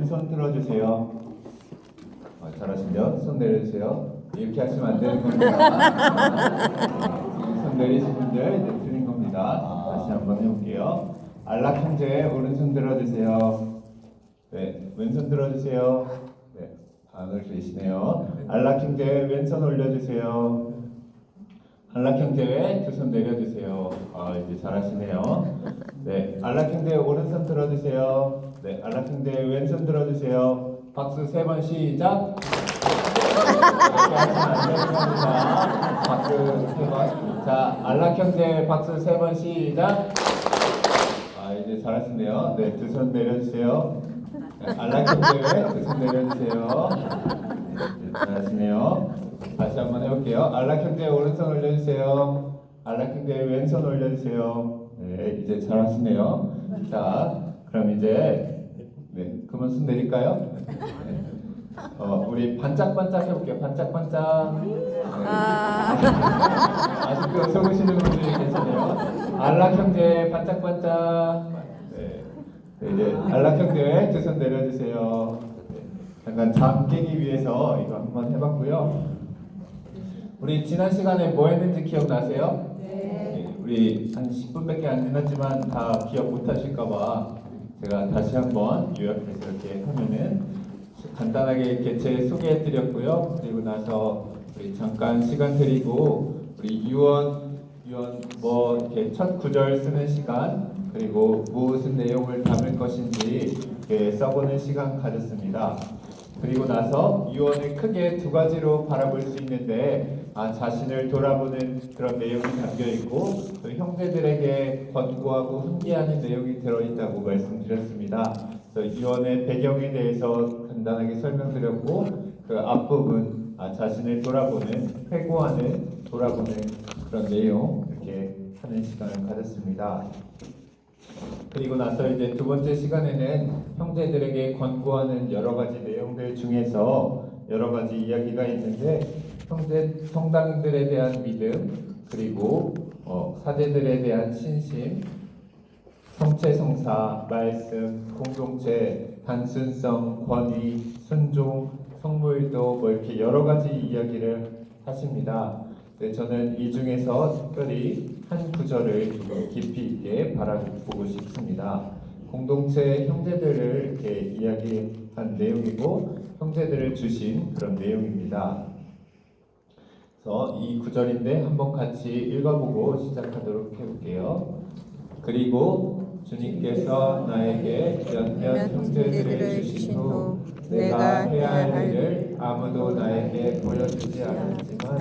오른손 들어주세요. 잘하신데요? 손 내려주세요. 이렇게 하시면 안 되는 겁니다. 손 내리신 분들 이제 드린 겁니다. 다시 한번 해볼게요. 안락 형제 오른손 들어주세요. 네, 왼손 들어주세요. 네, 반을 계시네요. 안락 형제 왼손 올려주세요. 안락 형제 두 손 내려주세요. 이제 잘하시네요. 네, 안락 형제 오른손 들어주세요. 네, 안락 형제 왼손 들어주세요. 박수 3번 시작. 이렇게 하시면 안 되는 겁니다. 박수 3번. 자, 안락 형제 박수 3번 시작. 이제 잘하시네요. 네, 두 손 내려주세요. 네, 안락 형제 두 손 내려주세요. 네, 잘하시네요. 다시 한번 해볼게요. 안락 형제 오른손 올려주세요. 안락 형제 왼손 올려주세요. 네, 이제 잘하시네요. 자, 그럼 이제 그만 손 내릴까요? 네. 우리 반짝반짝 해볼게요. 반짝반짝. 네. 아직도 속으시는 분들이 계시네요. 안락 형제 반짝반짝. 네. 이제 안락 형제 두 손 내려주세요. 네. 잠깐 잠 깨기 위해서 이거 한번 해봤고요. 우리 지난 시간에 뭐 했는지 기억나세요? 네. 우리 한 10분밖에 안 지났지만 다 기억 못 하실까봐 제가 다시 한번 요약해서 이렇게 하면은 간단하게 개체 소개해 드렸고요. 그리고 나서 우리 잠깐 시간 드리고 우리 유언 뭐 이렇게 첫 구절 쓰는 시간 그리고 무슨 내용을 담을 것인지 이렇게 써보는 시간 가졌습니다. 그리고 나서 유언을 크게 두 가지로 바라볼 수 있는데 자신을 돌아보는 그런 내용이 담겨 있고 또 형제들에게 권고하고 훈계하는 내용이 들어있다고 말씀드렸습니다. 그래서 유언의 배경에 대해서 간단하게 설명드렸고 그 앞부분 자신을 돌아보는 회고하는 돌아보는 그런 내용 이렇게 하는 시간을 가졌습니다. 그리고 나서 이제 두 번째 시간에는 형제들에게 권고하는 여러 가지 내용들 중에서 여러 가지 이야기가 있는데 형제 성당들에 대한 믿음 그리고 사제들에 대한 신심 성체성사 말씀 공동체 단순성 권위 순종 성물도 뭐 이렇게 여러 가지 이야기를 하십니다. 저는 이 중에서 특별히 한 구절을 좀 깊이 있게 바라보고 싶습니다. 공동체 형제들을 이렇게 이야기한 내용이고 형제들을 주신 그런 내용입니다. 그래서 이 구절인데 한번 같이 읽어보고 시작하도록 해볼게요. 그리고 주님께서 나에게 몇몇 형제들을 주신 후 내가 해야 할 일을 아무도 나에게 보여주지 않았지만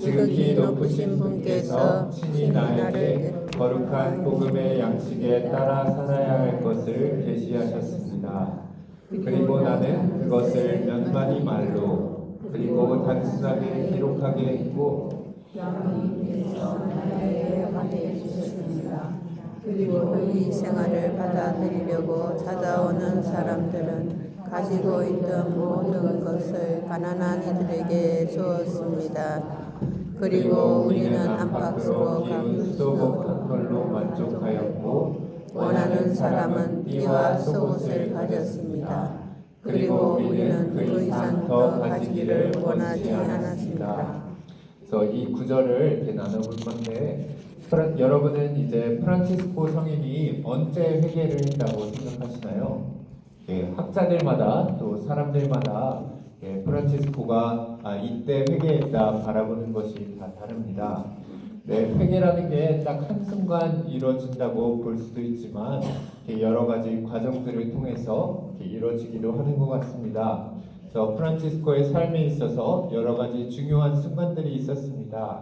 지극히 높으신 분께서 친히 나에게 거룩한 복음의 양식에 따라 살아야 할 것을 계시하셨습니다. 그리고 나는 그것을 몇마디 말로 그리고 단순하게 기록하게 했고 하나님께서 나에게 확인해 주셨습니다. 그리고 이 생활을 받아들이려고 찾아오는 사람들은 가지고 있던 모든 것을 가난한 이들에게 주었습니다. 그리고 우리는 안팎으로 값도 못한 걸로 만족하였고 원하는 사람은 띠와 속옷을 가졌습니다. 그리고 우리는 그 이상 더 가지기를 원하지 않았습니다. 그래서 이 구절을 이렇게 나눠볼 건데 여러분은 이제 프란치스코 성인이 언제 회개를 했다고 생각하시나요? 학자들마다 또 사람들마다 프란치스코가 이때 회개했다 바라보는 것이 다 다릅니다. 회개라는 게 딱 한순간 이루어진다고 볼 수도 있지만 여러 가지 과정들을 통해서 이루어지기도 하는 것 같습니다. 그래서 프란치스코의 삶에 있어서 여러 가지 중요한 순간들이 있었습니다.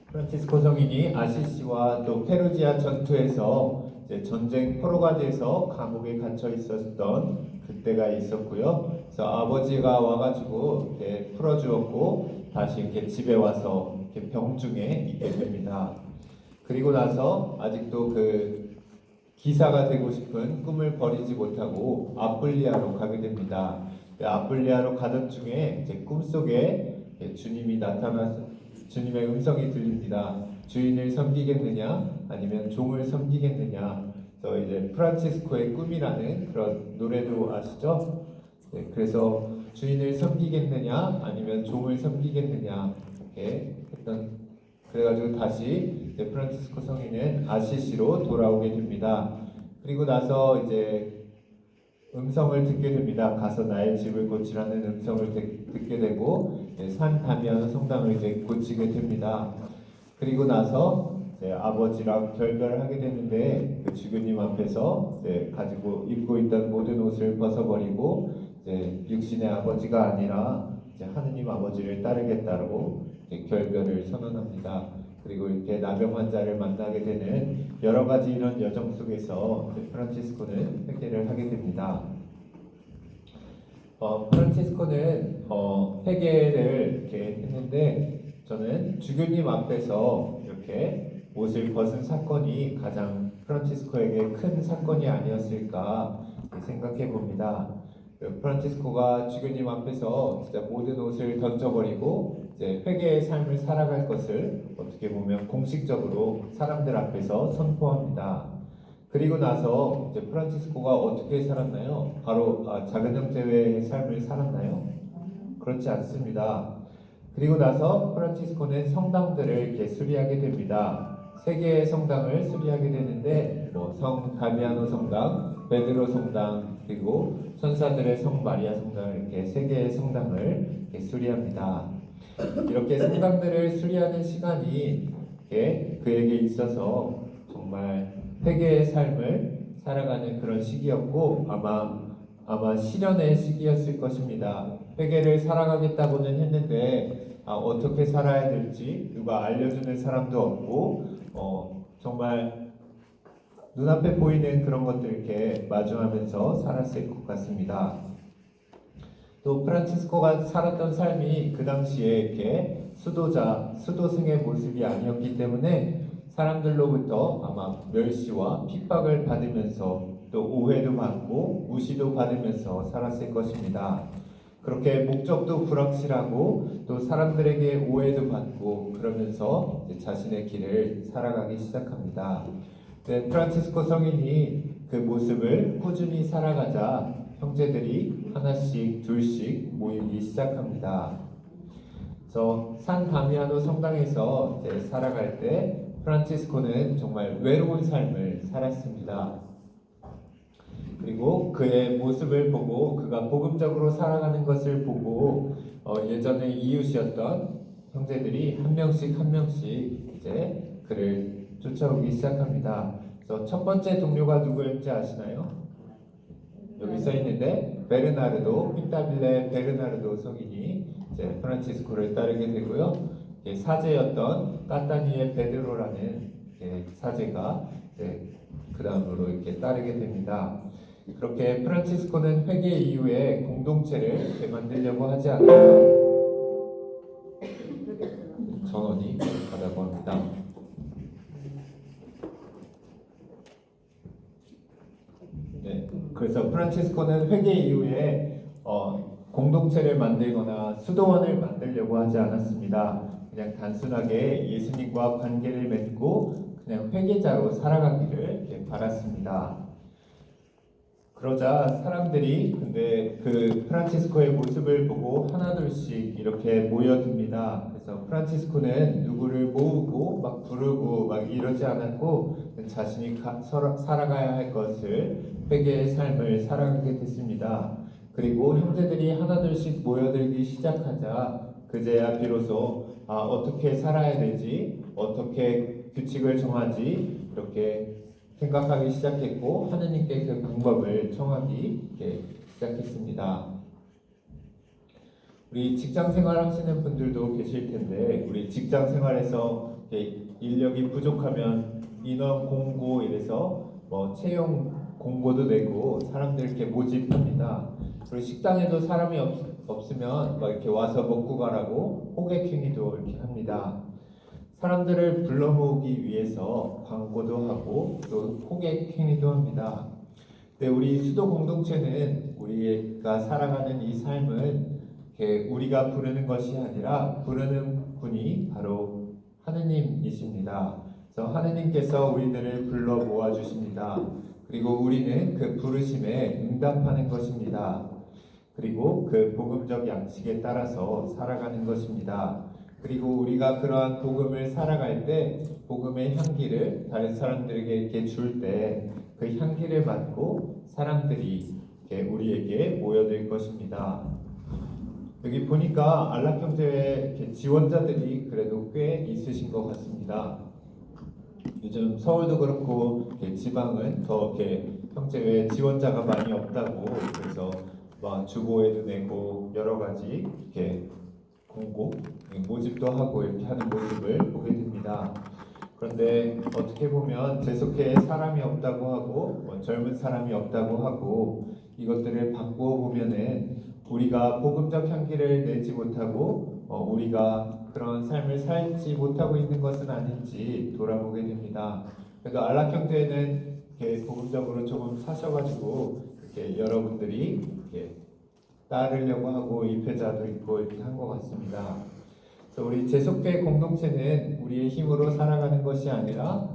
프란치스코 성인이 아시시와 또 페루지아 전투에서 전쟁 포로가 돼서 감옥에 갇혀 있었던 그때가 있었고요. 그래서 아버지가 와가지고 풀어주었고 다시 이렇게 집에 와서 이렇게 병중에 있게 됩니다. 그리고 나서 아직도 그 기사가 되고 싶은 꿈을 버리지 못하고 아뿔리아로 가게 됩니다. 아뿔리아로 가던 중에 꿈속에 주님이 나타나서 주님의 음성이 들립니다. 주인을 섬기겠느냐 아니면 종을 섬기겠느냐. 저 이제 프란치스코의 꿈이라는 그런 노래도 아시죠? 네, 그래서 주인을 섬기겠느냐 아니면 종을 섬기겠느냐 이렇게 했던 그래가지고 다시 이제 프란치스코 성인은 아시시로 돌아오게 됩니다. 그리고 나서 이제 음성을 듣게 됩니다. 가서 나의 집을 고치라는 음성을 듣게 되고 산 다미아노 성당을 이제 고치게 됩니다. 그리고 나서 아버지랑 결별을 하게 되는데 그 주교님 앞에서 가지고 입고 있던 모든 옷을 벗어버리고 육신의 아버지가 아니라 하느님 아버지를 따르겠다고 결별을 선언합니다. 그리고 이렇게 나병 환자를 만나게 되는 여러 가지 이런 여정 속에서 프란치스코는 회개를 하게 됩니다. 프란치스코는 회개를 이렇게 했는데 저는 주교님 앞에서 이렇게 옷을 벗은 사건이 가장 프란치스코에게 큰 사건이 아니었을까 생각해 봅니다. 프란치스코가 주교님 앞에서 진짜 모든 옷을 던져버리고 이제 회개의 삶을 살아갈 것을 어떻게 보면 공식적으로 사람들 앞에서 선포합니다. 그리고 나서 이제 프란치스코가 어떻게 살았나요? 바로 작은 형제의 삶을 살았나요? 그렇지 않습니다. 그리고 나서 프란치스코는 성당들을 이렇게 수리하게 됩니다. 세 개의 성당을 수리하게 되는데 성 다미아노 성당, 베드로 성당, 그리고 천사들의 성 마리아 성당 이렇게 세 개의 성당을 이렇게 수리합니다. 이렇게 성당들을 수리하는 시간이 그에게 있어서 정말 회개의 삶을 살아가는 그런 시기였고 아마 시련의 시기였을 것입니다. 회개를 살아가겠다고는 했는데 어떻게 살아야 될지 누가 알려주는 사람도 없고 정말 눈앞에 보이는 그런 것들 이렇게 마주하면서 살았을 것 같습니다. 또 프란치스코가 살았던 삶이 그 당시에 이렇게 수도승의 모습이 아니었기 때문에 사람들로부터 아마 멸시와 핍박을 받으면서 또 오해도 받고 무시도 받으면서 살았을 것입니다. 그렇게 목적도 불확실하고 또 사람들에게 오해도 받고 그러면서 자신의 길을 살아가기 시작합니다. 프란치스코 성인이 그 모습을 꾸준히 살아가자 형제들이 하나씩 둘씩 모이기 시작합니다. 그래서 산 다미아노 성당에서 살아갈 때 프란치스코는 정말 외로운 삶을 살았습니다. 그리고 그의 모습을 보고 그가 복음적으로 살아가는 것을 보고 예전에 이웃이었던 형제들이 한 명씩 이제 그를 쫓아오기 시작합니다. 그래서 첫 번째 동료가 누구였는지 아시나요? 여기 써 있는데 베르나르도 핀타빌레 베르나르도 성인이 이제 프란치스코를 따르게 되고요. 사제였던 까타니의 베드로라는 사제가 그 다음으로 이렇게 따르게 됩니다. 그렇게 프란치스코는 회개 이후에 공동체를 만들려고 하지 않아요. 전원이 가다고 합니다. 그래서 프란치스코는 회개 이후에 공동체를 만들거나 수도원을 만들려고 하지 않았습니다. 그냥 단순하게 예수님과 관계를 맺고 그냥 회개자로 살아가기를 바랐습니다. 그러자 사람들이 근데 그 프란치스코의 모습을 보고 하나둘씩 이렇게 모여듭니다. 그래서 프란치스코는 누구를 모으고 막 부르고 막 이러지 않았고 자신이 살아가야 할 것을 회개의 삶을 살아가게 됐습니다. 그리고 형제들이 하나둘씩 모여들기 시작하자 그제야 비로소 어떻게 살아야 되지, 어떻게 규칙을 정하지 이렇게 생각하기 시작했고 하느님께 그 방법을 청하기 시작했습니다. 우리 직장 생활 하시는 분들도 계실 텐데 우리 직장 생활에서 인력이 부족하면 인원 공고 이래서 채용 공고도 내고 사람들 이렇게 모집합니다. 그리고 식당에도 사람이 없으면 이렇게 와서 먹고 가라고 호객행위도 이렇게 합니다. 사람들을 불러 모으기 위해서 광고도 하고 또 호객 행위도 합니다. 근데 우리 수도 공동체는 우리가 살아가는 이 삶은 우리가 부르는 것이 아니라 부르는 분이 바로 하느님이십니다. 그래서 하느님께서 우리들을 불러 모아 주십니다. 그리고 우리는 그 부르심에 응답하는 것입니다. 그리고 그 복음적 양식에 따라서 살아가는 것입니다. 그리고 우리가 그러한 복음을 살아갈 때 복음의 향기를 다른 사람들에게 이렇게 줄 때 그 향기를 맡고 사람들이 이렇게 우리에게 모여들 것입니다. 여기 보니까 안락형제회 지원자들이 그래도 꽤 있으신 것 같습니다. 요즘 서울도 그렇고 지방은 더 이렇게 형제회 지원자가 많이 없다고 그래서 막 주보에도 내고 여러 가지 이렇게 공고 모집도 하고 이렇게 하는 모습을 보게 됩니다. 그런데 어떻게 보면 재속회에 사람이 없다고 하고 젊은 사람이 없다고 하고 이것들을 바꾸어 보면은 우리가 복음적 향기를 내지 못하고 우리가 그런 삶을 살지 못하고 있는 것은 아닌지 돌아보게 됩니다. 그래도 안락형제는 이렇게 복음적으로 조금 사셔가지고 이렇게 여러분들이 이렇게 따르려고 하고 입회자도 있고 이렇게 한 것 같습니다. 그래서 우리 재속회 공동체는 우리의 힘으로 살아가는 것이 아니라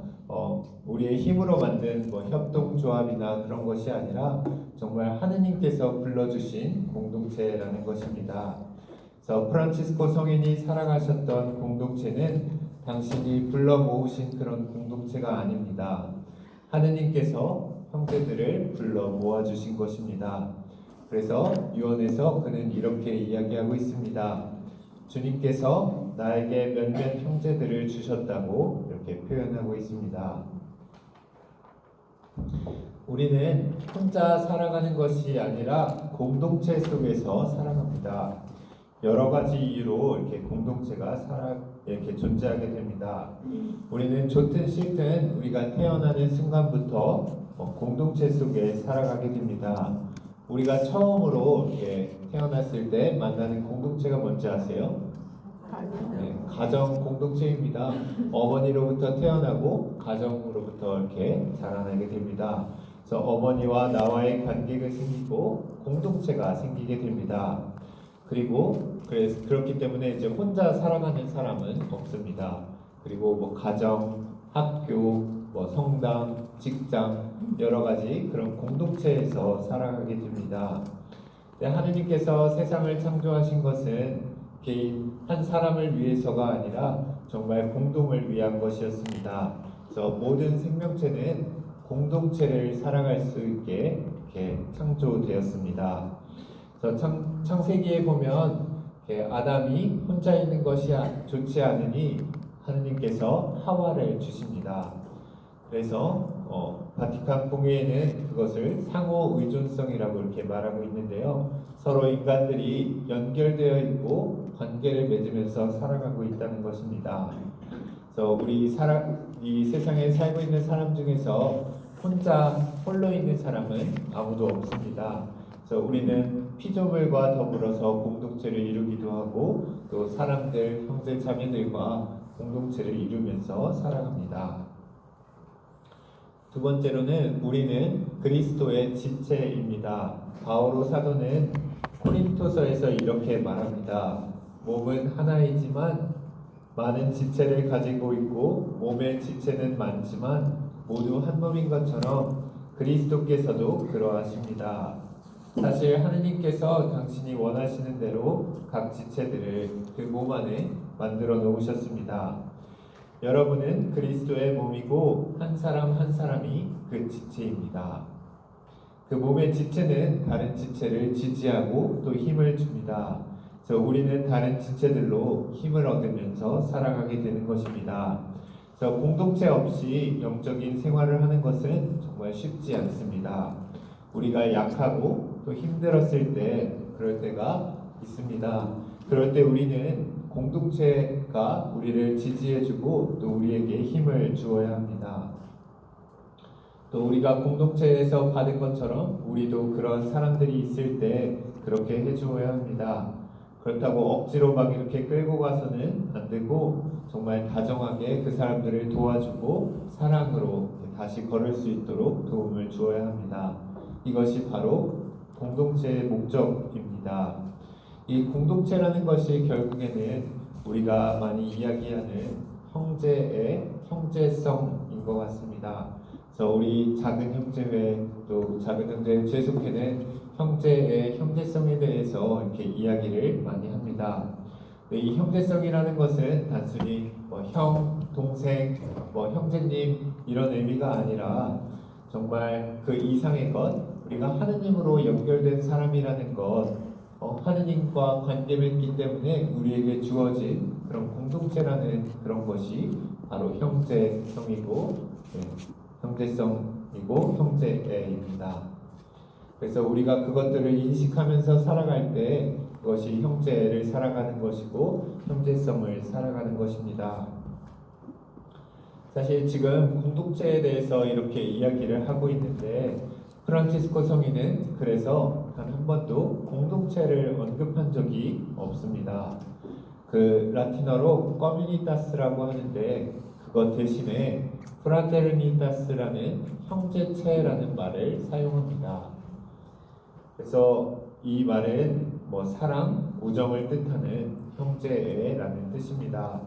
우리의 힘으로 만든 협동조합이나 그런 것이 아니라 정말 하느님께서 불러주신 공동체라는 것입니다. 그래서 프란치스코 성인이 살아가셨던 공동체는 당신이 불러 모으신 그런 공동체가 아닙니다. 하느님께서 형제들을 불러 모아주신 것입니다. 그래서 유언에서 그는 이렇게 이야기하고 있습니다. 주님께서 나에게 몇몇 형제들을 주셨다고 이렇게 표현하고 있습니다. 우리는 혼자 살아가는 것이 아니라 공동체 속에서 살아갑니다. 여러 가지 이유로 이렇게 공동체가 이렇게 존재하게 됩니다. 우리는 좋든 싫든 우리가 태어나는 순간부터 공동체 속에 살아가게 됩니다. 우리가 처음으로 이렇게 태어났을 때 만나는 공동체가 뭔지 아세요? 네, 가정 공동체입니다. 어머니로부터 태어나고 가정으로부터 이렇게 자라나게 됩니다. 그래서 어머니와 나와의 관계가 생기고 공동체가 생기게 됩니다. 그리고 그렇기 때문에 이제 혼자 살아가는 사람은 없습니다. 그리고 가정, 학교, 성당, 직장 여러 가지 그런 공동체에서 살아가게 됩니다. 하느님께서 세상을 창조하신 것은 개인 한 사람을 위해서가 아니라 정말 공동을 위한 것이었습니다. 그래서 모든 생명체는 공동체를 살아갈 수 있게 이렇게 창조되었습니다. 그래서 창세기에 보면 아담이 혼자 있는 것이 좋지 않으니 하느님께서 하와를 주십니다. 그래서 바티칸 공회에는 그것을 상호 의존성이라고 이렇게 말하고 있는데요. 서로 인간들이 연결되어 있고 관계를 맺으면서 살아가고 있다는 것입니다. 그래서 이 세상에 살고 있는 사람 중에서 홀로 있는 사람은 아무도 없습니다. 그래서 우리는 피조물과 더불어서 공동체를 이루기도 하고 또 사람들, 형제 자매들과 공동체를 이루면서 살아갑니다. 두 번째로는 우리는 그리스도의 지체입니다. 바오로 사도는 코린토서에서 이렇게 말합니다. 몸은 하나이지만 많은 지체를 가지고 있고 몸의 지체는 많지만 모두 한 몸인 것처럼 그리스도께서도 그러하십니다. 사실 하느님께서 당신이 원하시는 대로 각 지체들을 그 몸 안에 만들어 놓으셨습니다. 여러분은 그리스도의 몸이고 한 사람 한 사람이 그 지체입니다. 그 몸의 지체는 다른 지체를 지지하고 또 힘을 줍니다. 그래서 우리는 다른 지체들로 힘을 얻으면서 살아가게 되는 것입니다. 그래서 공동체 없이 영적인 생활을 하는 것은 정말 쉽지 않습니다. 우리가 약하고 또 힘들었을 때 그럴 때가 있습니다. 그럴 때 우리는 공동체가 우리를 지지해주고 또 우리에게 힘을 주어야 합니다. 또 우리가 공동체에서 받은 것처럼 우리도 그런 사람들이 있을 때 그렇게 해주어야 합니다. 그렇다고 억지로 막 이렇게 끌고 가서는 안 되고 정말 다정하게 그 사람들을 도와주고 사랑으로 다시 걸을 수 있도록 도움을 주어야 합니다. 이것이 바로 공동체의 목적입니다. 이 공동체라는 것이 결국에는 우리가 많이 이야기하는 형제의 형제성인 것 같습니다. 그래서 우리 작은 형제회 또 작은 형제 죄속회는 형제의 형제성에 대해서 이렇게 이야기를 많이 합니다. 이 형제성이라는 것은 단순히 형, 동생, 형제님 이런 의미가 아니라 정말 그 이상의 것, 우리가 하느님으로 연결된 사람이라는 것, 하느님과 관계를 있기 때문에 우리에게 주어진 그런 공동체라는 그런 것이 바로 형제성이고 형제성이고 형제애입니다. 그래서 우리가 그것들을 인식하면서 살아갈 때 그것이 형제를 살아가는 것이고 형제성을 살아가는 것입니다. 사실 지금 공동체에 대해서 이렇게 이야기를 하고 있는데 프란치스코 성인은 그래서 단 한 번도 공동체를 언급한 적이 없습니다. 그 라틴어로 커뮤니타스라고 하는데 그것 대신에 프라테르니타스라는 형제체라는 말을 사용합니다. 그래서 이 말은 사랑, 우정을 뜻하는 형제라는 뜻입니다.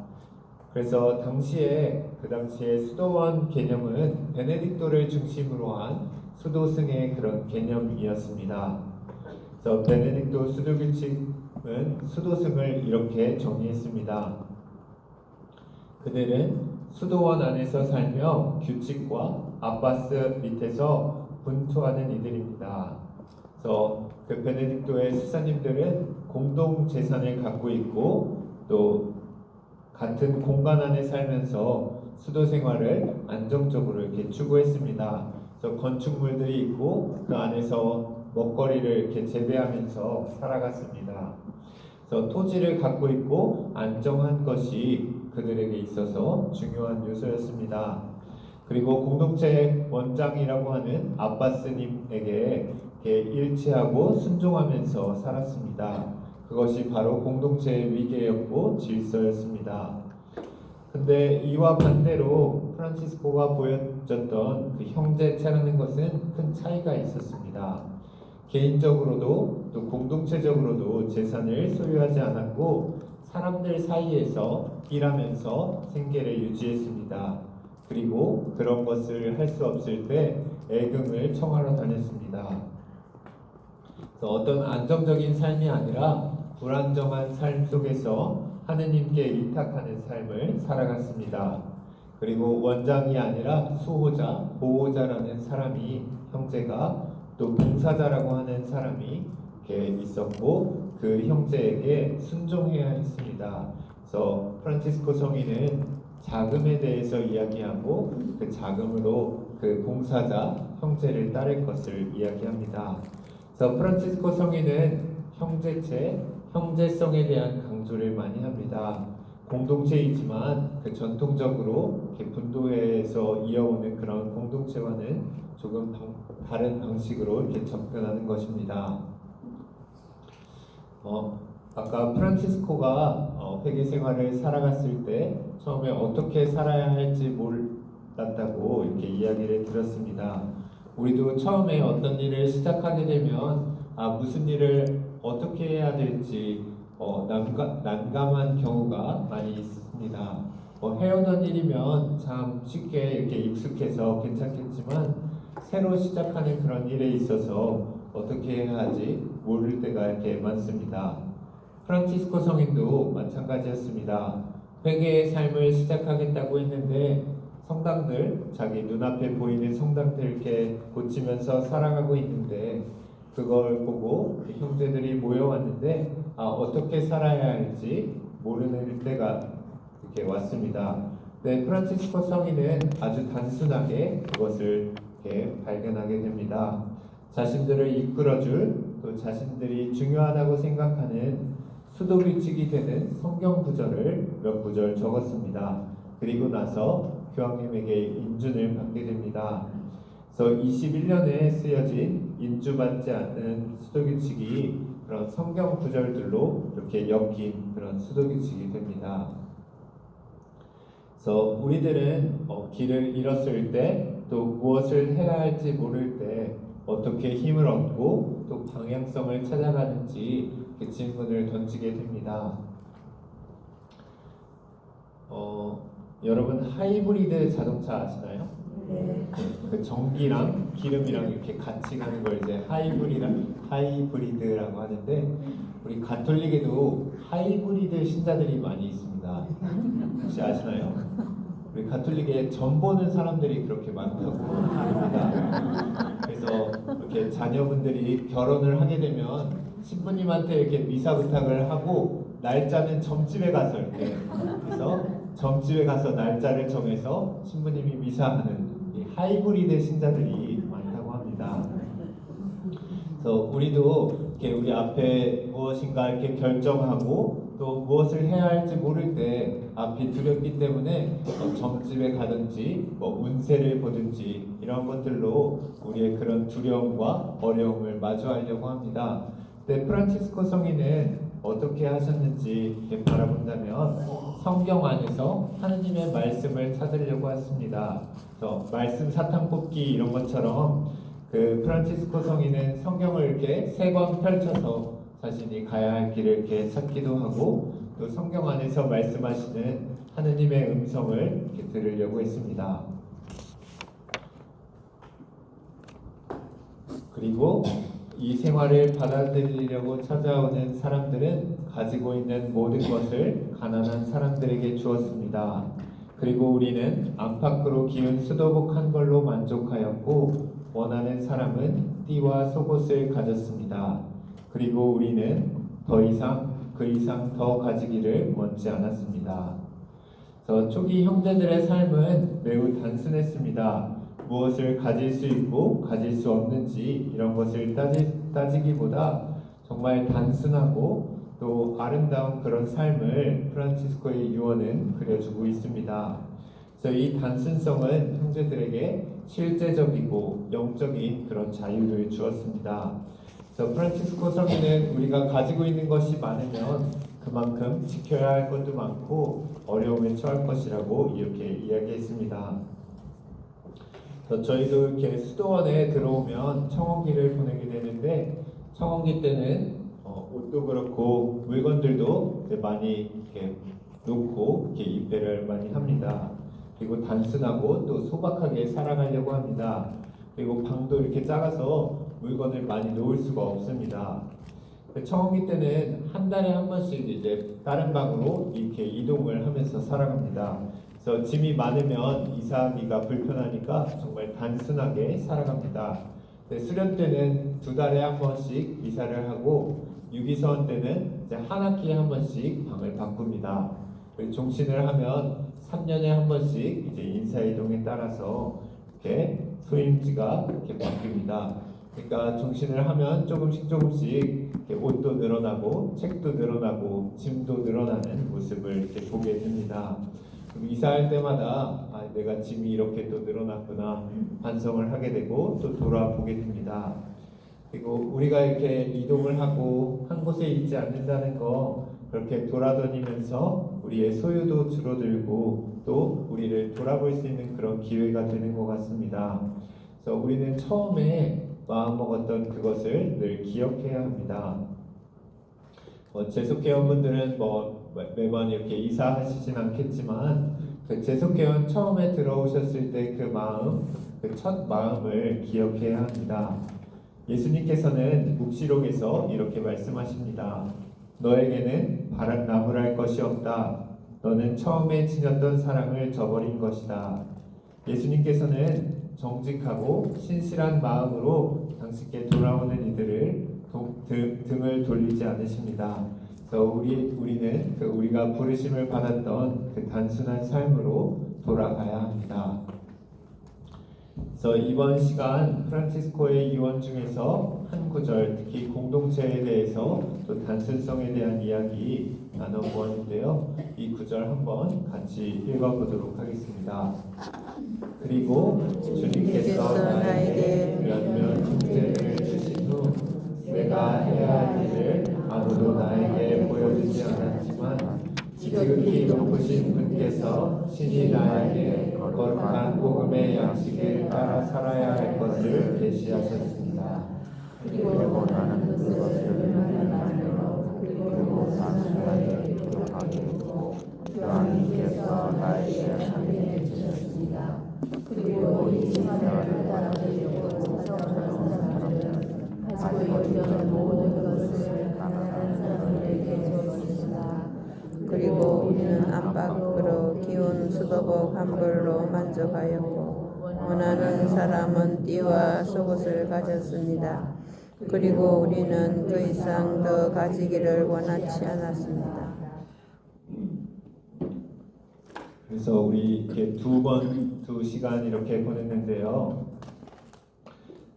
그래서 그 당시에 수도원 개념은 베네딕토를 중심으로 한 수도승의 그런 개념이었습니다. 그래서 베네딕토 수도규칙은 수도승을 이렇게 정의했습니다. 그들은 수도원 안에서 살며 규칙과 아바스 밑에서 분투하는 이들입니다. 그래서 그 베네딕토의 수사님들은 공동 재산을 갖고 있고 또 같은 공간 안에 살면서 수도 생활을 안정적으로 이렇게 추구했습니다. 그래서 건축물들이 있고 그 안에서 먹거리를 이렇게 재배하면서 살아갔습니다. 그래서 토지를 갖고 있고 안정한 것이 그들에게 있어서 중요한 요소였습니다. 그리고 공동체 원장이라고 하는 아빠스님에게 일치하고 순종하면서 살았습니다. 그것이 바로 공동체의 위계였고 질서였습니다. 근데 이와 반대로 프란치스코가 보여줬던 그 형제체라는 것은 큰 차이가 있었습니다. 개인적으로도 또 공동체적으로도 재산을 소유하지 않았고 사람들 사이에서 일하면서 생계를 유지했습니다. 그리고 그런 것을 할 수 없을 때 애금을 청하러 다녔습니다. 그래서 어떤 안정적인 삶이 아니라 불안정한 삶 속에서 하느님께 의탁하는 삶을 살아갔습니다. 그리고 원장이 아니라 수호자, 보호자라는 사람이 형제가 또 봉사자라고 하는 사람이 이렇게 있었고 그 형제에게 순종해야 했습니다. 그래서 프란치스코 성인은 자금에 대해서 이야기하고 그 자금으로 그 봉사자, 형제를 따를 것을 이야기합니다. 그래서 프란치스코 성인은 형제체, 형제성에 대한 강조를 많이 합니다. 공동체이지만 그 전통적으로 이렇게 분도회에서 이어오는 그런 공동체와는 조금 다른 방식으로 이렇게 접근하는 것입니다. 아까 프란치스코가 회계 생활을 살아갔을 때 처음에 어떻게 살아야 할지 몰랐다고 이렇게 이야기를 들었습니다. 우리도 처음에 어떤 일을 시작하게 되면 무슨 일을 어떻게 해야 될지 난감한 경우가 많이 있습니다. 해오던 일이면 참 쉽게 이렇게 익숙해서 괜찮겠지만 새로 시작하는 그런 일에 있어서 어떻게 해야 하지 모를 때가 이렇게 많습니다. 프란치스코 성인도 마찬가지였습니다. 회개의 삶을 시작하겠다고 했는데 성당들, 자기 눈앞에 보이는 성당들 이렇게 고치면서 살아가고 있는데 그걸 보고 형제들이 모여왔는데 어떻게 살아야 할지 모르는 때가 이렇게 왔습니다. 네, 프란치스코 성인은 아주 단순하게 그것을 이렇게 발견하게 됩니다. 자신들을 이끌어줄 또 자신들이 중요하다고 생각하는 수도규칙이 되는 성경 구절을 몇 구절 적었습니다. 그리고 나서 교황님에게 인준을 받게 됩니다. 그래서 21년에 쓰여진 인주받지 않는 수도규칙이 그런 성경 구절들로 이렇게 엮인 그런 수도규칙이 됩니다. 그래서 우리들은 길을 잃었을 때 또 무엇을 해야 할지 모를 때 어떻게 힘을 얻고 또 방향성을 찾아가는지 그 질문을 던지게 됩니다. 여러분 하이브리드 자동차 아시나요? 그 전기랑 기름이랑 이렇게 같이 가는 걸 이제 하이브리드라고 하는데, 우리 가톨릭에도 하이브리드 신자들이 많이 있습니다. 혹시 아시나요? 우리 가톨릭에 전 보는 사람들이 그렇게 많다고 합니다. 그래서 이렇게 자녀분들이 결혼을 하게 되면 신부님한테 이렇게 미사 부탁을 하고, 날짜는 점집에 가서 이렇게 그래서 점집에 가서 날짜를 정해서 신부님이 미사하는 이 하이브리드 신자들이 많다고 합니다. 그래서 우리도 이렇게 우리 앞에 무엇인가 이렇게 결정하고 또 무엇을 해야 할지 모를 때 앞이 두렵기 때문에 점집에 가든지 운세를 보든지 이런 것들로 우리의 그런 두려움과 어려움을 마주하려고 합니다. 근데 프란치스코 성인은 어떻게 하셨는지 이렇게 바라본다면 성경 안에서 하느님의 말씀을 찾으려고 했습니다. 그래서 말씀 사탕 뽑기 이런 것처럼 그 프란치스코 성인은 성경을 이렇게 세권 펼쳐서 자신이 가야 할 길을 이렇게 찾기도 하고, 또 성경 안에서 말씀하시는 하느님의 음성을 이렇게 들으려고 했습니다. 그리고 이 생활을 받아들이려고 찾아오는 사람들은 가지고 있는 모든 것을 가난한 사람들에게 주었습니다. 그리고 우리는 안팎으로 기운 수도복한 걸로 만족하였고, 원하는 사람은 띠와 속옷을 가졌습니다. 그리고 우리는 그 이상 더 가지기를 원치 않았습니다. 그래서 초기 형제들의 삶은 매우 단순했습니다. 무엇을 가질 수 있고 가질 수 없는지 이런 것을 따지기보다 정말 단순하고 또 아름다운 그런 삶을 프란치스코의 유언은 그려주고 있습니다. 그래서 이 단순성은 형제들에게 실제적이고 영적인 그런 자유를 주었습니다. 그래서 프란치스코 성인은 우리가 가지고 있는 것이 많으면 그만큼 지켜야 할 것도 많고 어려움에 처할 것이라고 이렇게 이야기했습니다. 저희도 이렇게 수도원에 들어오면 청원기를 보내게 되는데, 청원기 때는 옷도 그렇고 물건들도 많이 이렇게 놓고 이렇게 입회를 많이 합니다. 그리고 단순하고 또 소박하게 살아가려고 합니다. 그리고 방도 이렇게 작아서 물건을 많이 놓을 수가 없습니다. 청원기 때는 한 달에 한 번씩 이제 다른 방으로 이렇게 이동을 하면서 살아갑니다. 그래서 짐이 많으면 이사하기가 불편하니까 정말 단순하게 살아갑니다. 수련 때는 2달에 한 번씩 이사를 하고, 유기서원 때는 이제 한 학기에 한 번씩 방을 바꿉니다. 종신을 하면 3년에 한 번씩 이제 인사이동에 따라서 이렇게 소임지가 이렇게 바뀝니다. 그러니까 종신을 하면 조금씩 이렇게 옷도 늘어나고 책도 늘어나고 짐도 늘어나는 모습을 이렇게 보게 됩니다. 이사할 때마다 내가 짐이 이렇게 또 늘어났구나 반성을 하게 되고 또 돌아보게 됩니다. 그리고 우리가 이렇게 이동을 하고 한 곳에 있지 않는다는 거, 그렇게 돌아다니면서 우리의 소유도 줄어들고 또 우리를 돌아볼 수 있는 그런 기회가 되는 것 같습니다. 그래서 우리는 처음에 마음먹었던 그것을 늘 기억해야 합니다. 재속회원분들은 매번 이렇게 이사하시진 않겠지만, 그 재속회원 처음에 들어오셨을 때 그 마음, 그 첫 마음을 기억해야 합니다. 예수님께서는 묵시록에서 이렇게 말씀하십니다. 너에게는 나무랄 것이 없다. 너는 처음에 지녔던 사랑을 저버린 것이다. 예수님께서는 정직하고 신실한 마음으로 당신께 돌아오는 이들을 등을 돌리지 않으십니다. 그래서 우리는 우리가 부르심을 받았던 그 단순한 삶으로 돌아가야 합니다. 그래서 이번 시간 프란치스코의 유언 중에서 한 구절, 특히 공동체에 대해서 또 단순성에 대한 이야기 나눠보았는데요. 이 구절 한번 같이 읽어보도록 하겠습니다. 그리고 주님께서 나에게 몇몇 문제들을 주신 후 내가 해야 할 일을 아무도 나에게 보여주지 않았지만 지극히 높으신 분께서 신이 나에게 거룩한 복음의 양식을 따라 살아야 할 것을 계시하셨습니다. 그리고 나는 그것을 만나며 그리고 단순하게 기록하게 했고, 하나님께서 나에게 하게 해주셨습니다. 그리고 이 생활을 따라주려고 찾아오는 사람들은 가지고 있던 모든 것을 가난한 사람들에게 주었습니다. 그리고 우리는 안팎으로 기운 수도복 한 벌로 만족하였고 원하는 사람은 띠와 속옷을 가졌습니다. 그리고 우리는 그 이상 더 가지기를 원하지 않았습니다. 그래서 우리 이렇게 두 시간 이렇게 보냈는데요.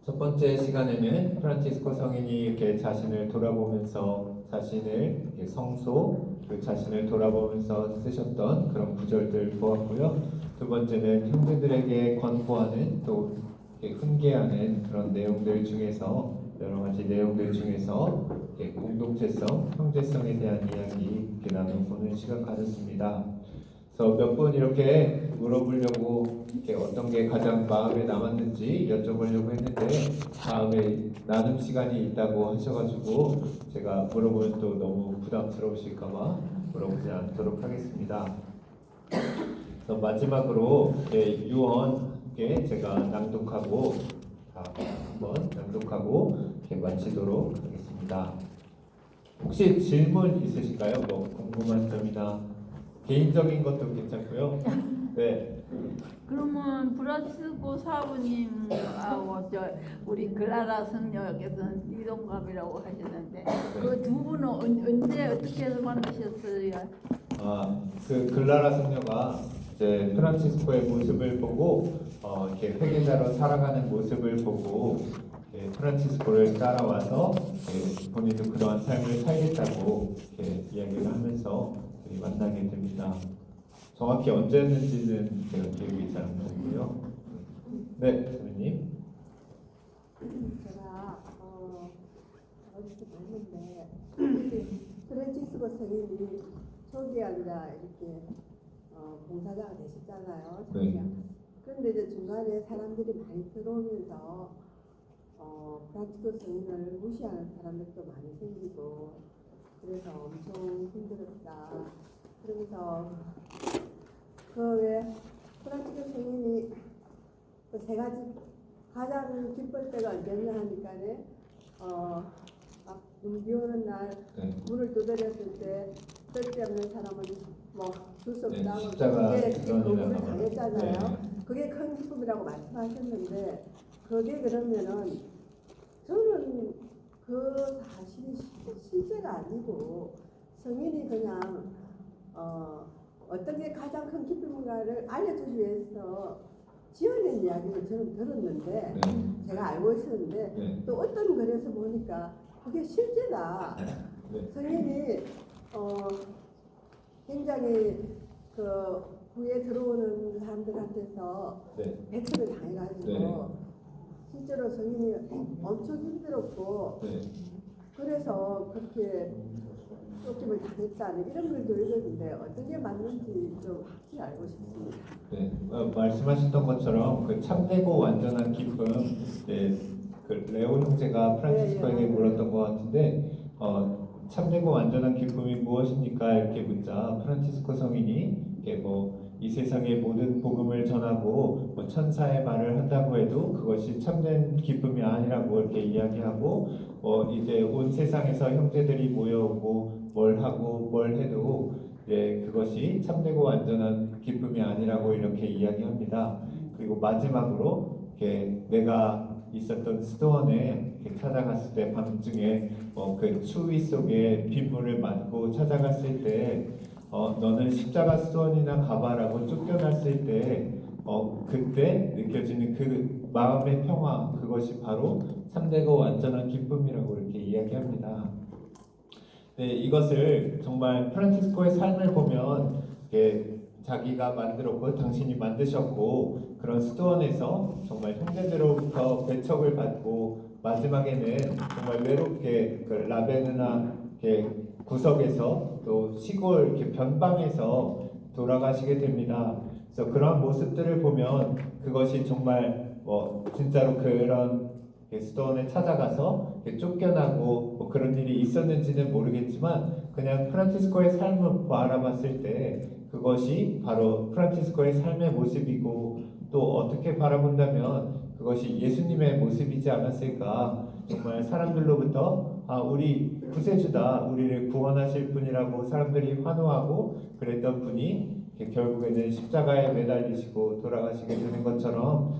첫 번째 시간에는 프란치스코 성인이 이렇게 자신을 돌아보면서 자신을 이렇게 성소, 그 자신을 돌아보면서 쓰셨던 그런 구절들 보았고요. 두 번째는 형제들에게 권고하는 또 이렇게 훈계하는 그런 내용들 중에서 여러 가지 내용들 중에서 이렇게 공동체성, 형제성에 대한 이야기 이렇게 나눠보는 시간 가졌습니다. 그래서 몇 분 이렇게 물어보려고 이렇게 어떤 게 가장 마음에 남았는지 여쭤보려고 했는데 다음에 나눔 시간이 있다고 하셔가지고 제가 물어보면 또 너무 부담스러우실까봐 물어보지 않도록 하겠습니다. 그래서 마지막으로 유언께 제가 낭독하고 한번 낭독하고 이렇게 마치도록 하겠습니다. 혹시 질문 있으실까요? 뭐 궁금한 점이나 개인적인 것도 괜찮고요. 네. 그러면 브라치스코 사부님하고 우리 글라라 성녀께서는 이동갑이라고 하셨는데 그 두 분은 언제 어떻게 해서 만나셨어요? 그 글라라 성녀가 이제 프란치스코의 모습을 보고 이렇게 회계자로 살아가는 모습을 보고 프란치스코를 따라와서 본인도 그러한 삶을 살겠다고 이렇게 이야기를 하면서 만나게 됩니다. 정확히 언제였는지는 제가 기억이 잘 안 나고요. 네, 선생님. 제가 어디서 봤는데 프란치스코 성인이 초기에 앉아 이렇게 봉사자가 되셨잖아요. 네. 그런데 이제 중간에 사람들이 많이 들어오면서 프란치스코 성인을 무시하는 사람들도 많이 생기고 그래서 엄청 힘들었다. 그러면서 그 외에 프란치스코 성인이 그 세 가지 가장 기쁠 때가 언제냐 하니까네 막 눈비 오는 날 네. 문을 두드렸을 때 쓸데없는 사람은 뭐 줄 수 없다고 십자가 그게 선언이라고 거부를 당했잖아요. 네. 그게 큰 기쁨이라고 말씀하셨는데 그게 그러면은 저는 그 사실이 실제가 아니고 성인이 그냥 어떤 게 가장 큰 기쁨인가를 알려주기 위해서 지어낸 이야기를 저는 들었는데 네. 제가 알고 있었는데 네. 또 어떤 글에서 보니까 그게 실제다. 네. 성인이 굉장히 그 구에 들어오는 사람들한테서 네. 배척을 당해가지고 네. 실제로 성인이 엄청 힘들었고 네. 그래서 그렇게 쫓김을 당했다는 이런 글도 읽었는데 어떤 게 맞는지 좀 확실히 알고 싶습니다. 네, 말씀하셨던 것처럼 그 참되고 완전한 기쁨, 그 레오 형제가 프란치스코에게 물었던 것 같은데, 참되고 완전한 기쁨이 무엇입니까? 이렇게 묻자 프란치스코 성인이 이렇게 이 세상의 모든 복음을 전하고 천사의 말을 한다고 해도 그것이 참된 기쁨이 아니라고 이렇게 이야기하고 이제 온 세상에서 형제들이 모여오고 뭘 하고 뭘 해도 그것이 참되고 완전한 기쁨이 아니라고 이렇게 이야기합니다. 그리고 마지막으로 이렇게 내가 있었던 수도원에 찾아갔을 때 밤중에 그 추위 속에 빗물을 맞고 찾아갔을 때 너는 십자가 수원이나 가봐라고 쫓겨났을 때 그때 느껴지는 그 마음의 평화, 그것이 바로 참되고 완전한 기쁨이라고 이렇게 이야기합니다. 네, 이것을 정말 프란치스코의 삶을 보면 자기가 만들었고 당신이 만드셨고 그런 수도원에서 정말 형제들로부터 배척을 받고 마지막에는 정말 외롭게 그 라베느나 구석에서 또 시골 이렇게 변방에서 돌아가시게 됩니다. 그래서 그런 모습들을 보면 그것이 정말 진짜로 그런 수도원에 찾아가서 쫓겨나고 그런 일이 있었는지는 모르겠지만 그냥 프란치스코의 삶을 바라봤을 때 그것이 바로 프란치스코의 삶의 모습이고 또 어떻게 바라본다면 그것이 예수님의 모습이지 않았을까. 정말 사람들로부터 우리 구세주다, 우리를 구원하실 분이라고 사람들이 환호하고 그랬던 분이 결국에는 십자가에 매달리시고 돌아가시게 되는 것처럼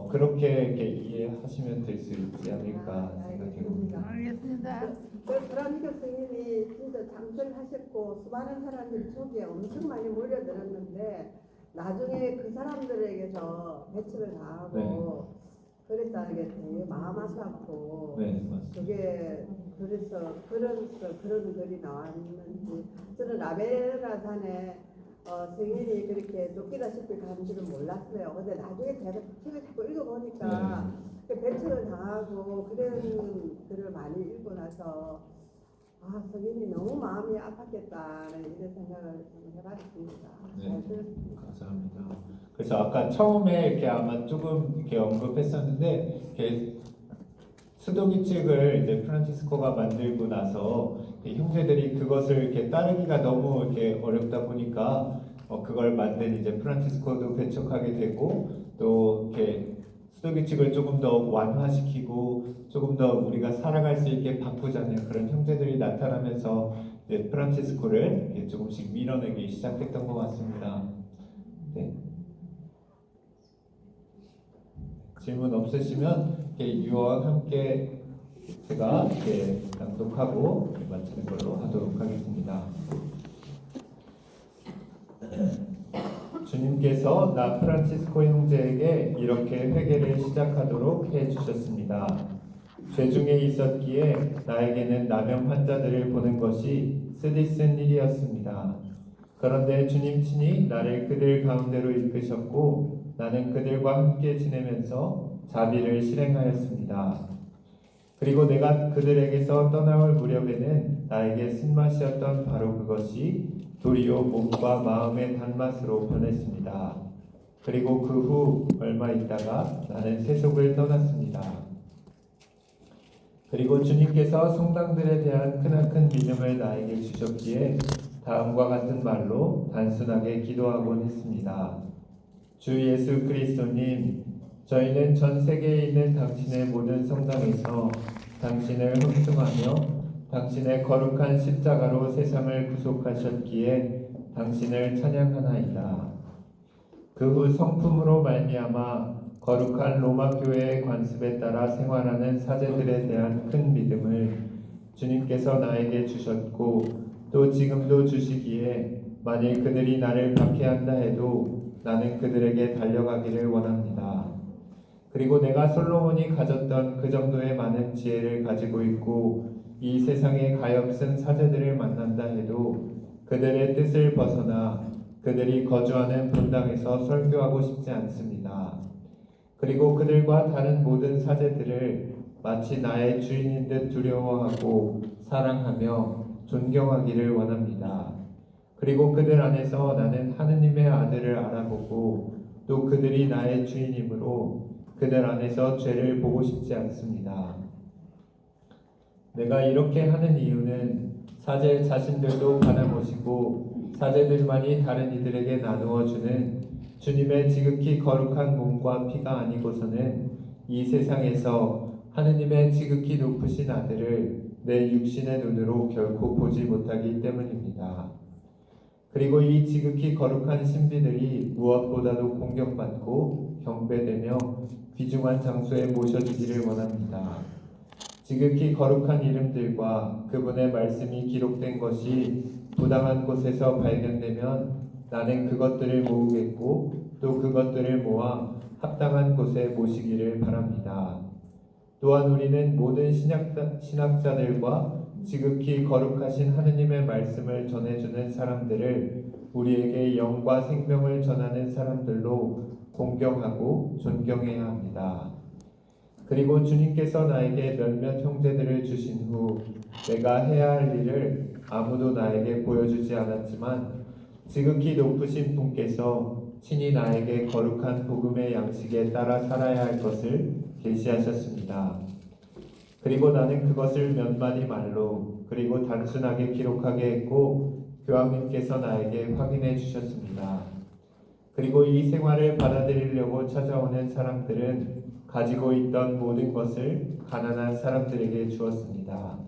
그렇게 이렇게 이해하시면 될 수 있지 않을까 생각해 봅니다. 알겠습니다. 브라미교 스님이 진짜 장설하셨고 수많은 사람들이 속에 엄청 많이 몰려들었는데 나중에 그 사람들에게서 배척을 당하고 그랬다는 게 되게 마음 아팠고 네, 맞습니다. 그게 그래서 그런 글이 나왔는지 저는 라베라 산에 승인이 그렇게 쫓기다시피 가는 줄은 몰랐어요. 근데 나중에 제가 책을 자꾸 읽어보니까 배척을 당하고 그런 글을 많이 읽고 나서 승인이 너무 마음이 아팠겠다는 이런 생각을 좀 해봤습니다. 네. 잘 들었습니다. 감사합니다. 그래서 아까 처음에 이렇게 아마 조금 이렇게 언급했었는데 이렇게 수도규칙을 이제 프란치스코가 만들고 나서 형제들이 그것을 이렇게 따르기가 너무 이렇게 어렵다 보니까 그걸 만든 이제 프란치스코도 배척하게 되고 또 이렇게 수도규칙을 조금 더 완화시키고 조금 더 우리가 살아갈 수 있게 바꾸자는 그런 형제들이 나타나면서 이제 프란치스코를 이렇게 조금씩 밀어내기 시작했던 것 같습니다. 네. 질문 없으시면 유언 함께 제가 이렇게 낭독하고 마치는 걸로 하도록 하겠습니다. 주님께서 나 프란치스코 형제에게 이렇게 회개를 시작하도록 해주셨습니다. 죄 중에 있었기에 나에게는 남염 환자들을 보는 것이 쓰디쓴 일이었습니다. 그런데 주님 친히 나를 그들 가운데로 이끄셨고 나는 그들과 함께 지내면서 자비를 실행하였습니다. 그리고 내가 그들에게서 떠나올 무렵에는 나에게 쓴맛이었던 바로 그것이 도리어 몸과 마음의 단맛으로 변했습니다. 그리고 그 후 얼마 있다가 나는 세속을 떠났습니다. 그리고 주님께서 성당들에 대한 크나큰 믿음을 나에게 주셨기에 다음과 같은 말로 단순하게 기도하곤 했습니다. 주 예수 그리스도님, 저희는 전 세계에 있는 당신의 모든 성당에서 당신을 흠숭하며 당신의 거룩한 십자가로 세상을 구속하셨기에 당신을 찬양하나이다. 그 후 성품으로 말미암아 거룩한 로마 교회의 관습에 따라 생활하는 사제들에 대한 큰 믿음을 주님께서 나에게 주셨고 또 지금도 주시기에 만일 그들이 나를 박해한다 해도 나는 그들에게 달려가기를 원합니다. 그리고 내가 솔로몬이 가졌던 그 정도의 많은 지혜를 가지고 있고 이 세상의 가엾은 사제들을 만난다 해도 그들의 뜻을 벗어나 그들이 거주하는 본당에서 설교하고 싶지 않습니다. 그리고 그들과 다른 모든 사제들을 마치 나의 주인인 듯 두려워하고 사랑하며 존경하기를 원합니다. 그리고 그들 안에서 나는 하느님의 아들을 알아보고 또 그들이 나의 주인이므로 그들 안에서 죄를 보고 싶지 않습니다. 내가 이렇게 하는 이유는 사제 자신들도 받아보시고 사제들만이 다른 이들에게 나누어 주는 주님의 지극히 거룩한 몸과 피가 아니고서는 이 세상에서 하느님의 지극히 높으신 아들을 내 육신의 눈으로 결코 보지 못하기 때문입니다. 그리고 이 지극히 거룩한 신비들이 무엇보다도 공경받고 경배되며 귀중한 장소에 모셔지기를 원합니다. 지극히 거룩한 이름들과 그분의 말씀이 기록된 것이 부당한 곳에서 발견되면 나는 그것들을 모으겠고 또 그것들을 모아 합당한 곳에 모시기를 바랍니다. 또한 우리는 모든 신학자들과 지극히 거룩하신 하느님의 말씀을 전해주는 사람들을 우리에게 영과 생명을 전하는 사람들로 공경하고 존경해야 합니다. 그리고 주님께서 나에게 몇몇 형제들을 주신 후 내가 해야 할 일을 아무도 나에게 보여주지 않았지만 지극히 높으신 분께서 친히 나에게 거룩한 복음의 양식에 따라 살아야 할 것을 계시하셨습니다. 그리고 나는 그것을 몇 마디 말로 그리고 단순하게 기록하게 했고 교황님께서 나에게 확인해 주셨습니다. 그리고 이 생활을 받아들이려고 찾아오는 사람들은 가지고 있던 모든 것을 가난한 사람들에게 주었습니다.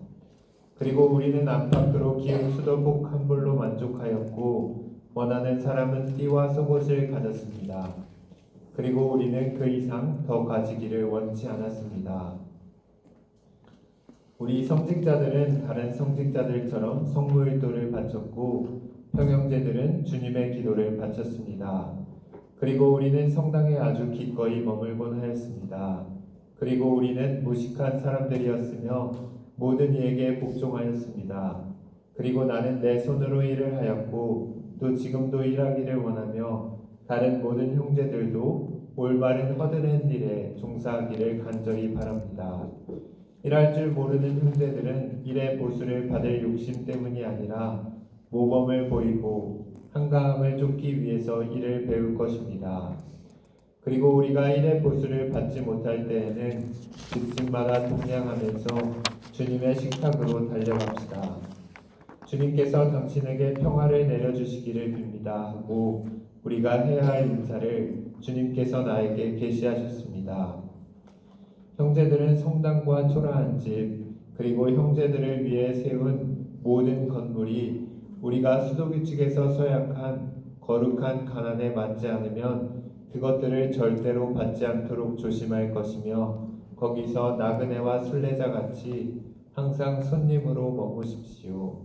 그리고 우리는 안팎으로 기운 수도복 한 벌로 만족하였고 원하는 사람은 띠와 속옷을 가졌습니다. 그리고 우리는 그 이상 더 가지기를 원치 않았습니다. 우리 성직자들은 다른 성직자들처럼 성무일도를 바쳤고 평형제들은 주님의 기도를 바쳤습니다. 그리고 우리는 성당에 아주 기꺼이 머물곤 하였습니다. 그리고 우리는 무식한 사람들이었으며 모든 이에게 복종하였습니다. 그리고 나는 내 손으로 일을 하였고 또 지금도 일하기를 원하며 다른 모든 형제들도 올바른 허드렛 일에 종사하기를 간절히 바랍니다. 일할 줄 모르는 형제들은 일의 보수를 받을 욕심 때문이 아니라 모범을 보이고 한가함을 쫓기 위해서 일을 배울 것입니다. 그리고 우리가 일의 보수를 받지 못할 때에는 집집마다 동냥하면서 주님의 식탁으로 달려갑시다. 주님께서 당신에게 평화를 내려주시기를 빕니다 하고 우리가 해야 할 인사를 주님께서 나에게 계시하셨습니다. 형제들은 성당과 초라한 집 그리고 형제들을 위해 세운 모든 건물이 우리가 수도규칙에서 서약한 거룩한 가난에 맞지 않으면 그것들을 절대로 받지 않도록 조심할 것이며 거기서 나그네와 순례자같이 항상 손님으로 머무십시오.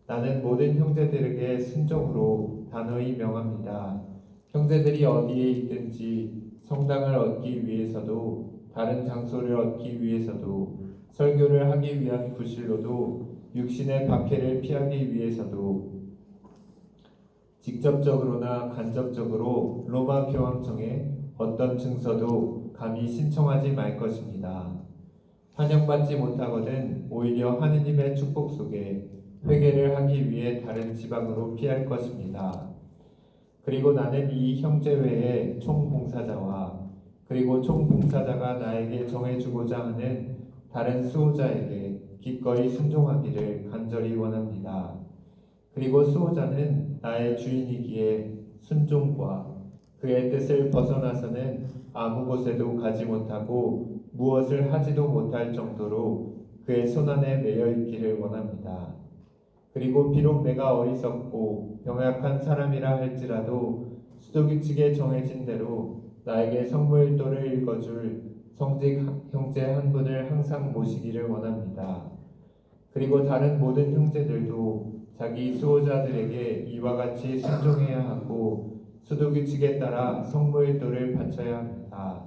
나는 모든 형제들에게 순종으로 단호히 명합니다. 형제들이 어디에 있든지 성당을 얻기 위해서도 다른 장소를 얻기 위해서도 설교를 하기 위한 구실로도 육신의 박해를 피하기 위해서도 직접적으로나 간접적으로 로마 교황청에 어떤 증서도 감히 신청하지 말 것입니다. 환영받지 못하거든 오히려 하느님의 축복 속에 회개를 하기 위해 다른 지방으로 피할 것입니다. 그리고 나는 이 형제 외에 총봉사자와 그리고 총봉사자가 나에게 정해주고자 하는 다른 수호자에게 기꺼이 순종하기를 간절히 원합니다. 그리고 수호자는 나의 주인이기에 순종과 그의 뜻을 벗어나서는 아무 곳에도 가지 못하고 무엇을 하지도 못할 정도로 그의 손안에 매여 있기를 원합니다. 그리고 비록 내가 어리석고 병약한 사람이라 할지라도 수도규칙에 정해진 대로 나에게 성무일도를 읽어줄 성직 형제 한 분을 항상 모시기를 원합니다. 그리고 다른 모든 형제들도 자기 수호자들에게 이와 같이 순종해야 하고 수도규칙에 따라 성무일도를 바쳐야 합니다.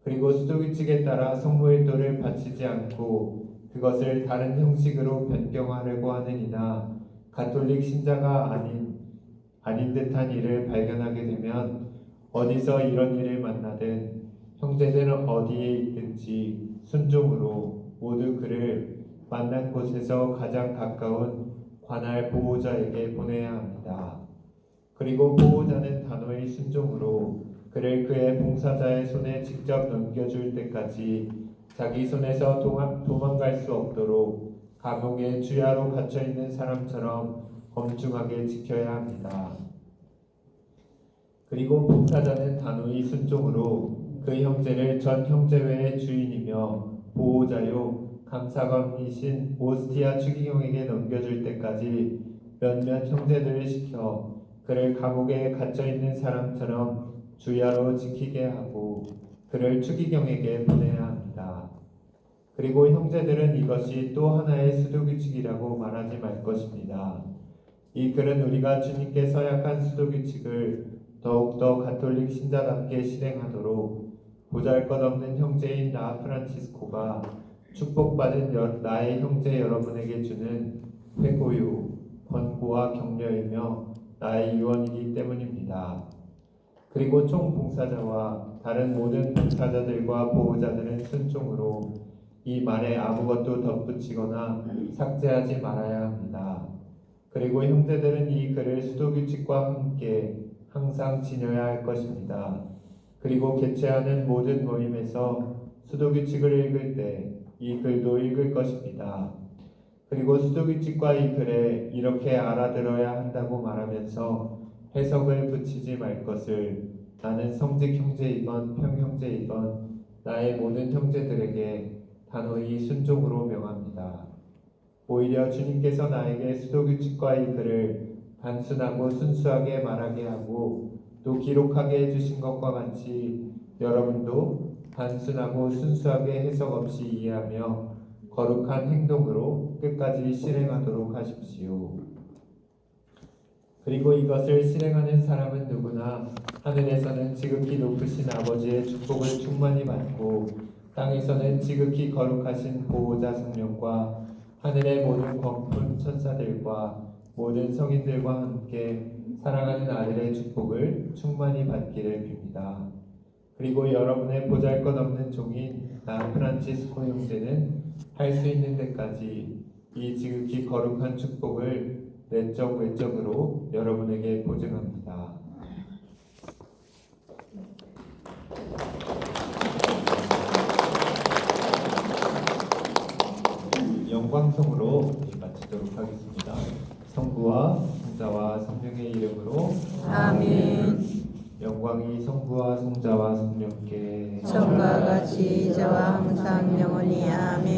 그리고 수도규칙에 따라 성무일도를 바치지 않고 그것을 다른 형식으로 변경하려고 하는 이나 가톨릭 신자가 아닌 듯한 일을 발견하게 되면 어디서 이런 일을 만나든 형제들은 어디에 있든지 순종으로 모두 그를 만난 곳에서 가장 가까운 관할 보호자에게 보내야 합니다. 그리고 보호자는 단호히 순종으로 그를 그의 봉사자의 손에 직접 넘겨줄 때까지 자기 손에서 도망갈 수 없도록 감옥에 주야로 갇혀있는 사람처럼 엄중하게 지켜야 합니다. 그리고 봉사자는 단호히 순종으로 그 형제를 전 형제회의 주인이며 보호자요 감사관이신 오스티아 추기경에게 넘겨줄 때까지 몇몇 형제들을 시켜 그를 감옥에 갇혀있는 사람처럼 주야로 지키게 하고 그를 추기경에게 보내야 합니다. 그리고 형제들은 이것이 또 하나의 수도규칙이라고 말하지 말 것입니다. 이 글은 우리가 주님께 서약한 수도규칙을 더욱더 가톨릭 신자답게 실행하도록 보잘것없는 형제인 나 프란치스코가 축복받은 나의 형제 여러분에게 주는 회고요, 권고와 격려이며 나의 유언이기 때문입니다. 그리고 총봉사자와 다른 모든 봉사자들과 보호자들은 순종으로 이 말에 아무것도 덧붙이거나 삭제하지 말아야 합니다. 그리고 형제들은 이 글을 수도규칙과 함께 항상 지녀야 할 것입니다. 그리고 개최하는 모든 모임에서 수도규칙을 읽을 때 이 글도 읽을 것입니다. 그리고 수도규칙과 이 글에 이렇게 알아들어야 한다고 말하면서 해석을 붙이지 말 것을 나는 성직 형제이건 평형제이건 나의 모든 형제들에게 단호히 순종으로 명합니다. 오히려 주님께서 나에게 수도규칙과 이글을 단순하고 순수하게 말하게 하고 또 기록하게 해주신 것과 같이 여러분도 단순하고 순수하게 해석 없이 이해하며 거룩한 행동으로 끝까지 실행하도록 하십시오. 그리고 이것을 실행하는 사람은 누구나 하늘에서는 지극히 높으신 아버지의 축복을 충만히 받고 땅에서는 지극히 거룩하신 보호자 성령과 하늘의 모든 광풍 천사들과 모든 성인들과 함께 사랑하는 아들의 축복을 충만히 받기를 빕니다. 그리고 여러분의 보잘것없는 종인 나 프란치스코 형제는 할 수 있는 데까지 이 지극히 거룩한 축복을 내적 외적으로 여러분에게 보증합니다. 영광송으로 마치도록 하겠습니다. 성부와 성자와 성령의 이름으로 아멘. 영광이 성부와 성자와 성령께 처음과 같이 이제와 항상 영원히 아멘.